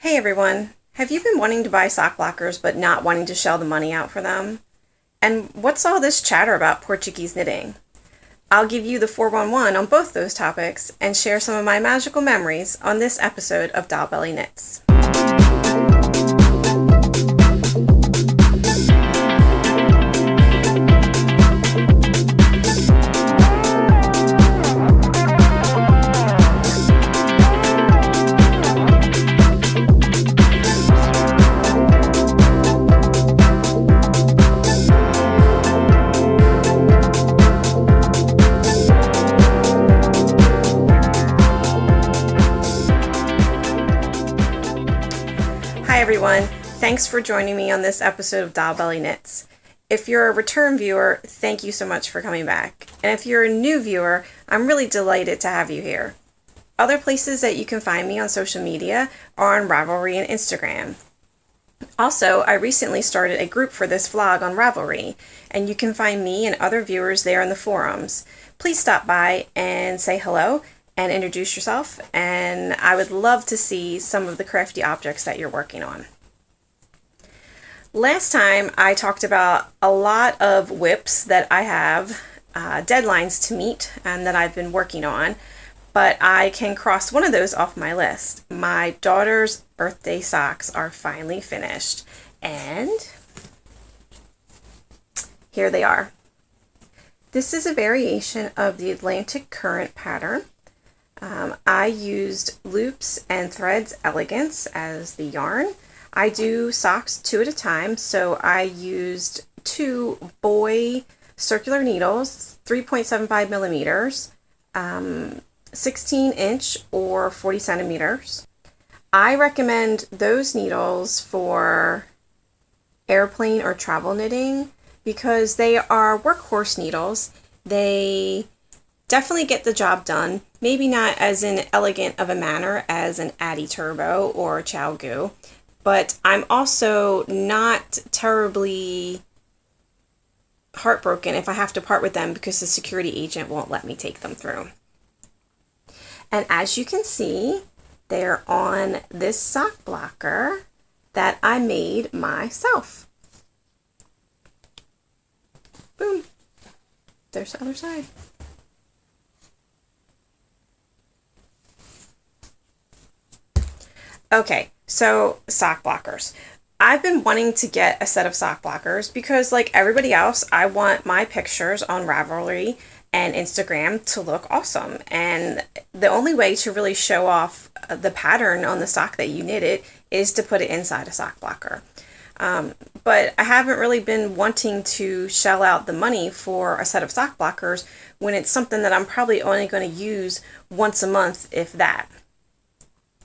Hey everyone, have you been wanting to buy sock blockers but not wanting to shell the money out for them? And what's all this chatter about Portuguese knitting? I'll give you the 411 on both those topics and share some of my magical memories on this episode of Doll Belly Knits. Hi everyone, thanks for joining me on this episode of Doll Belly Knits. If you're a return viewer, thank you so much for coming back. And if you're a new viewer, I'm really delighted to have you here. Other places that you can find me on social media are on Ravelry and Instagram. Also, I recently started a group for this vlog on Ravelry, and you can find me and other viewers there in the forums. Please stop by and say hello and introduce yourself, and I would love to see some of the crafty objects that you're working on. Last time I talked about a lot of whips that I have deadlines to meet and that I've been working on, but I can cross one of those off my list. My daughter's birthday socks are finally finished, and here they are. This is a variation of the Atlantic Current pattern. I used Loops and Threads Elegance as the yarn. I do socks 2 at a time, so I used 2 Boy circular needles, 3.75 millimeters, 16 inch or 40 centimeters. I recommend those needles for airplane or travel knitting because they are workhorse needles. They definitely get the job done, maybe not as in elegant of a manner as an Addi Turbo or Chow Goo, but I'm also not terribly heartbroken if I have to part with them because the security agent won't let me take them through. And as you can see, they're on this sock blocker that I made myself. Boom. There's the other side. Okay, so sock blockers. I've been wanting to get a set of sock blockers because, like everybody else, I want my pictures on Ravelry and Instagram to look awesome. And the only way to really show off the pattern on the sock that you knitted is to put it inside a sock blocker. But I haven't really been wanting to shell out the money for a set of sock blockers when it's something that I'm probably only going to use once a month, if that.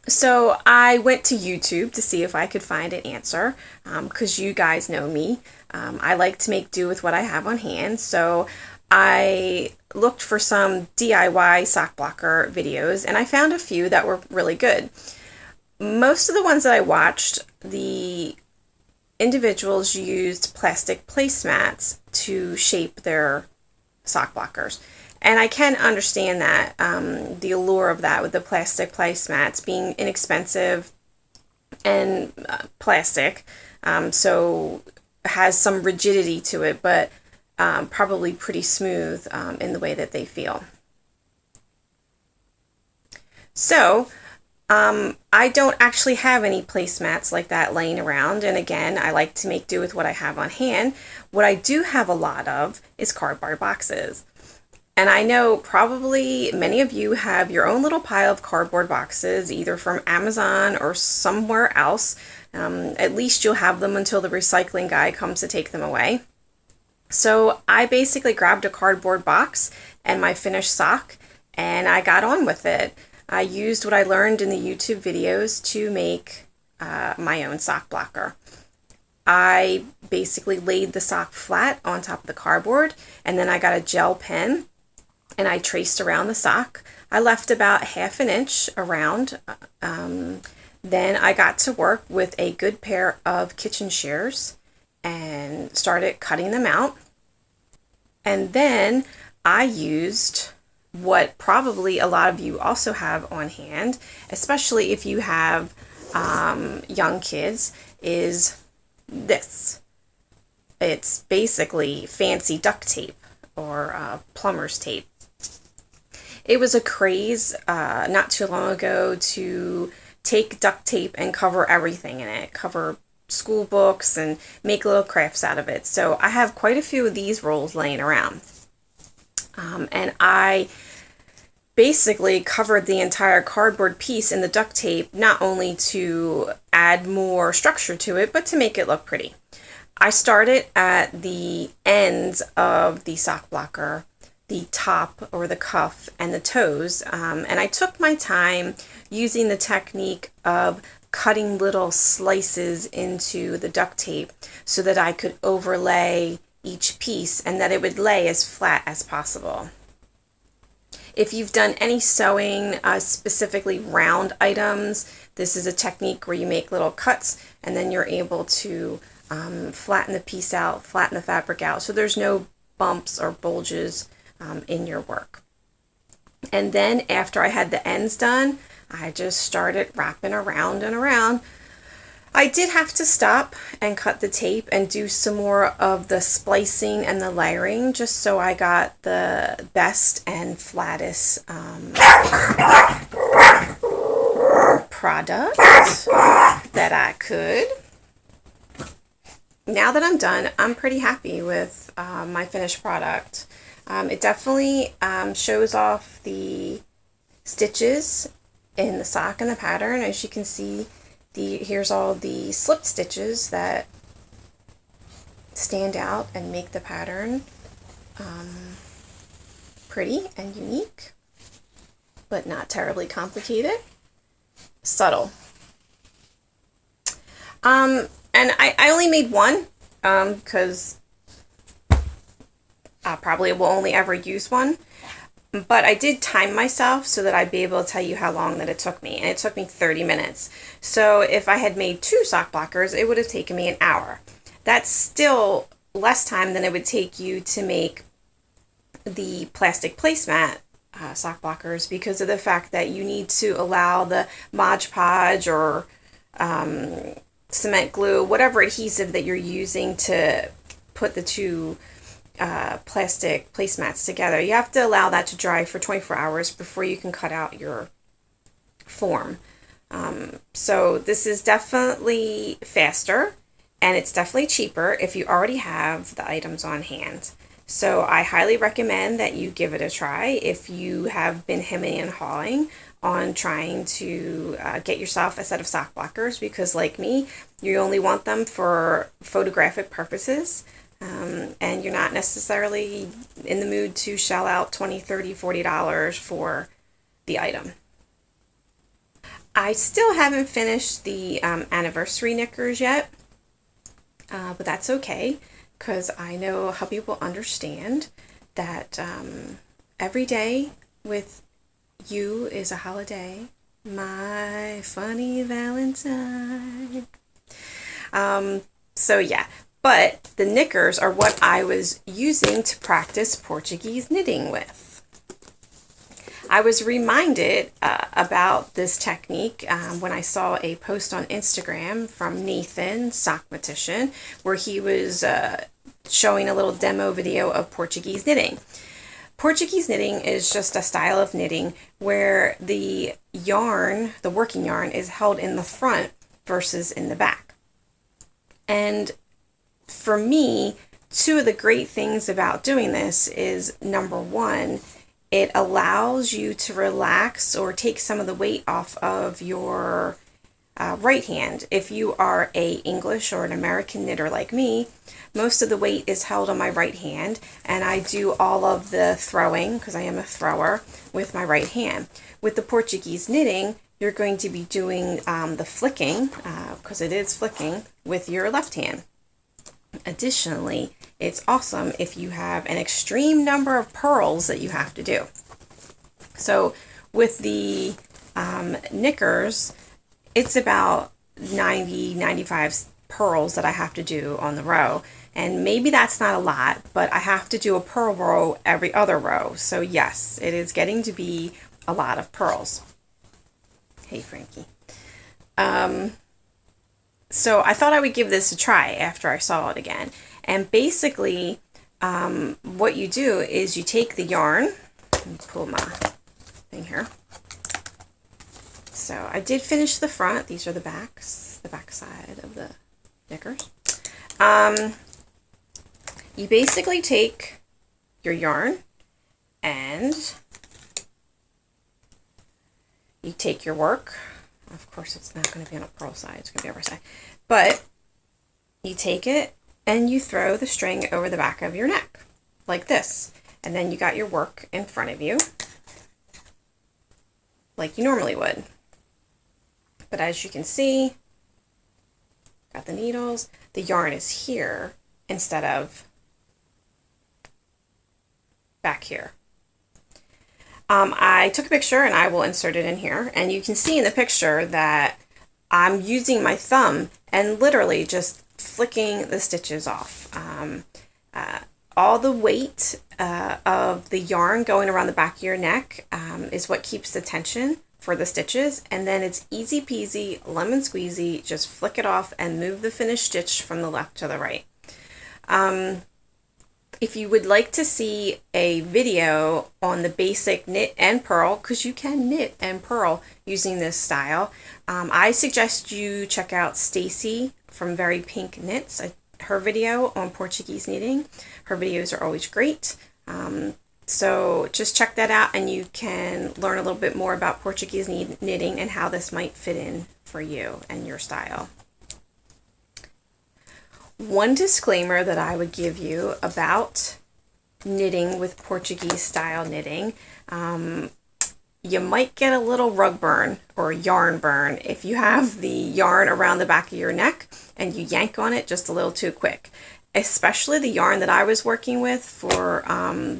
So I went to YouTube to see if I could find an answer, because you guys know me. I like to make do with what I have on hand, so I looked for some DIY sock blocker videos, and I found a few that were really good. Most of the ones that I watched, the individuals used plastic placemats to shape their sock blockers. And I can understand that, the allure of that with the plastic placemats being inexpensive and plastic, so it has some rigidity to it, but probably pretty smooth in the way that they feel. So I don't actually have any placemats like that laying around, and again, I like to make do with what I have on hand. What I do have a lot of is cardboard boxes. And I know probably many of you have your own little pile of cardboard boxes, either from Amazon or somewhere else. At least you'll have them until the recycling guy comes to take them away. So I basically grabbed a cardboard box and my finished sock, and I got on with it. I used what I learned in the YouTube videos to make my own sock blocker. I basically laid the sock flat on top of the cardboard, and then I got a gel pen and I traced around the sock. I left about 1/2 inch around. Then I got to work with a good pair of kitchen shears and started cutting them out. And then I used what probably a lot of you also have on hand, especially if you have young kids is this. It's basically fancy duct tape or plumber's tape. It was a craze not too long ago to take duct tape and cover everything in it, cover school books and make little crafts out of it. So I have quite a few of these rolls laying around. And I basically covered the entire cardboard piece in the duct tape, not only to add more structure to it, but to make it look pretty. I started at the ends of the sock blocker, the top or the cuff and the toes, and I took my time using the technique of cutting little slices into the duct tape so that I could overlay each piece and that it would lay as flat as possible. If you've done any sewing, specifically round items, this is a technique where you make little cuts and then you're able to flatten the piece out, flatten the fabric out, so there's no bumps or bulges in your work. And then after I had the ends done, I just started wrapping around and around. I did have to stop and cut the tape and do some more of the splicing and the layering just so I got the best and flattest product that I could. Now that I'm done, I'm pretty happy with my finished product. It definitely shows off the stitches in the sock and the pattern. As you can see, here's all the slip stitches that stand out and make the pattern pretty and unique, but not terribly complicated. Subtle. And I only made one because I probably will only ever use one. But I did time myself so that I'd be able to tell you how long that it took me. And it took me 30 minutes. So if I had made 2 sock blockers, it would have taken me an hour. That's still less time than it would take you to make the plastic placemat sock blockers because of the fact that you need to allow the Mod Podge or cement glue, whatever adhesive that you're using to put the 2 plastic placemats together. You have to allow that to dry for 24 hours before you can cut out your form. So this is definitely faster and it's definitely cheaper if you already have the items on hand. So I highly recommend that you give it a try if you have been hemming and hawing on trying to get yourself a set of sock blockers because like me, you only want them for photographic purposes. And you're not necessarily in the mood to shell out $20, $30, $40 for the item. I still haven't finished the anniversary knickers yet, but that's okay because I know how people understand that every day with you is a holiday. My funny Valentine. So yeah. But the knickers are what I was using to practice Portuguese knitting with. I was reminded about this technique when I saw a post on Instagram from Nathan, Sockmatician, where he was showing a little demo video of Portuguese knitting. Portuguese knitting is just a style of knitting where the yarn, the working yarn, is held in the front versus in the back. And for me, 2 of the great things about doing this is, number 1, it allows you to relax or take some of the weight off of your right hand. If you are an English or an American knitter like me, most of the weight is held on my right hand, and I do all of the throwing, because I am a thrower, with my right hand. With the Portuguese knitting, you're going to be doing the flicking, because it is flicking, with your left hand. Additionally, it's awesome if you have an extreme number of purls that you have to do. So with the knickers, it's about 95 purls that I have to do on the row. And maybe that's not a lot, but I have to do a purl row every other row. So yes, it is getting to be a lot of purls. Hey, Frankie. So I thought I would give this a try after I saw it again. And basically, what you do is you take the yarn, let me pull my thing here. So I did finish the front. These are the backs, the back side of the knickers. You basically take your yarn and you take your work. Of course, it's not going to be on a purl side. It's going to be over side. But you take it and you throw the string over the back of your neck like this. And then you got your work in front of you like you normally would. But as you can see, got the needles. The yarn is here instead of back here. I took a picture and I will insert it in here, and you can see in the picture that I'm using my thumb and literally just flicking the stitches off. All the weight of the yarn going around the back of your neck is what keeps the tension for the stitches, and then it's easy peasy, lemon squeezy, just flick it off and move the finished stitch from the left to the right. If you would like to see a video on the basic knit and purl, because you can knit and purl using this style, I suggest you check out Stacy from Very Pink Knits, her video on Portuguese knitting. Her videos are always great. So just check that out and you can learn a little bit more about Portuguese knitting and how this might fit in for you and your style. One disclaimer that I would give you about knitting with Portuguese style knitting, you might get a little rug burn or yarn burn if you have the yarn around the back of your neck and you yank on it just a little too quick. Especially the yarn that I was working with for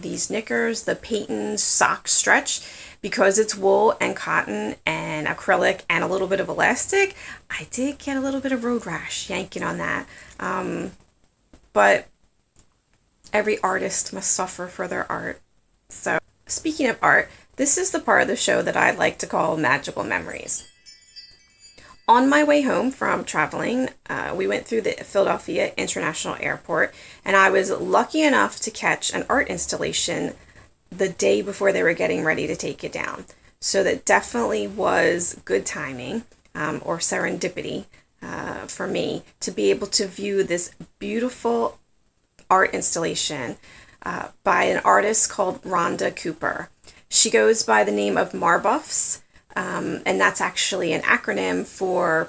these knickers, the Peyton's sock stretch, because it's wool and cotton and acrylic and a little bit of elastic, I did get a little bit of road rash yanking on that. But every artist must suffer for their art. So speaking of art, this is the part of the show that I like to call Magical Memories. On my way home from traveling, we went through the Philadelphia International Airport, and I was lucky enough to catch an art installation the day before they were getting ready to take it down. So that definitely was good timing, or serendipity, for me to be able to view this beautiful art installation by an artist called Rhonda Cooper. She goes by the name of Marbuffs. And that's actually an acronym for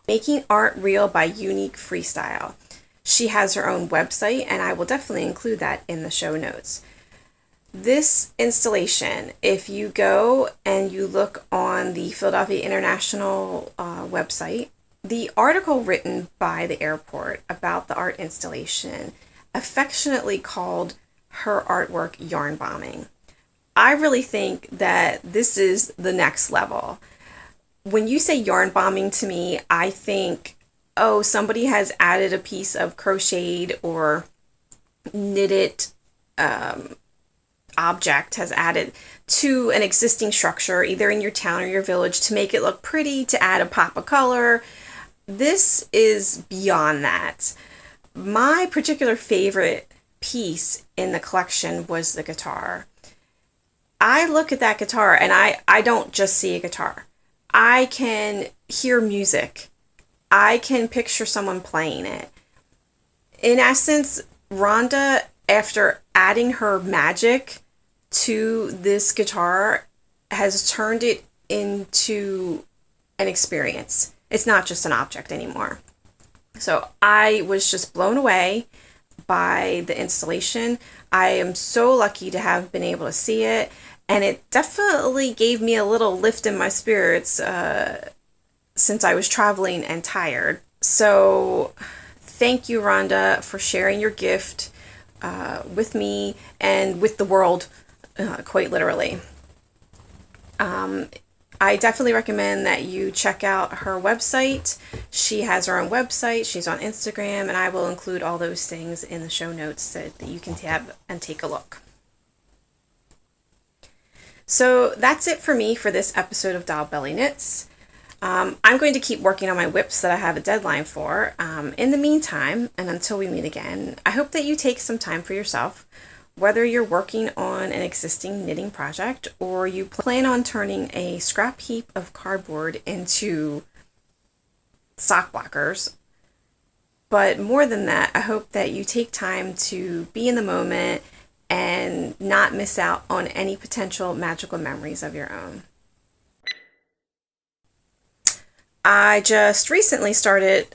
Making Art Real by Unique Freestyle. She has her own website, and I will definitely include that in the show notes. This installation, if you go and you look on the Philadelphia International website, the article written by the airport about the art installation affectionately called her artwork yarn bombing. I really think that this is the next level. When you say yarn bombing to me, I think, oh, somebody has added a piece of crocheted or knitted object has added to an existing structure, either in your town or your village, to make it look pretty, to add a pop of color. This is beyond that. My particular favorite piece in the collection was the guitar. I look at that guitar and I don't just see a guitar. I can hear music. I can picture someone playing it. In essence, Rhonda, after adding her magic to this guitar, has turned it into an experience. It's not just an object anymore. So I was just blown away by the installation. I am so lucky to have been able to see it, and it definitely gave me a little lift in my spirits since I was traveling and tired. So thank you, Rhonda, for sharing your gift with me and with the world, quite literally. I definitely recommend that you check out her website. She has her own website. She's on Instagram, and I will include all those things in the show notes so that you can tab and take a look. So that's it for me for this episode of Doll Belly Knits. I'm going to keep working on my whips that I have a deadline for. In the meantime, and until we meet again, I hope that you take some time for yourself, whether you're working on an existing knitting project or you plan on turning a scrap heap of cardboard into sock blockers. But more than that, I hope that you take time to be in the moment and not miss out on any potential magical memories of your own. I just recently started,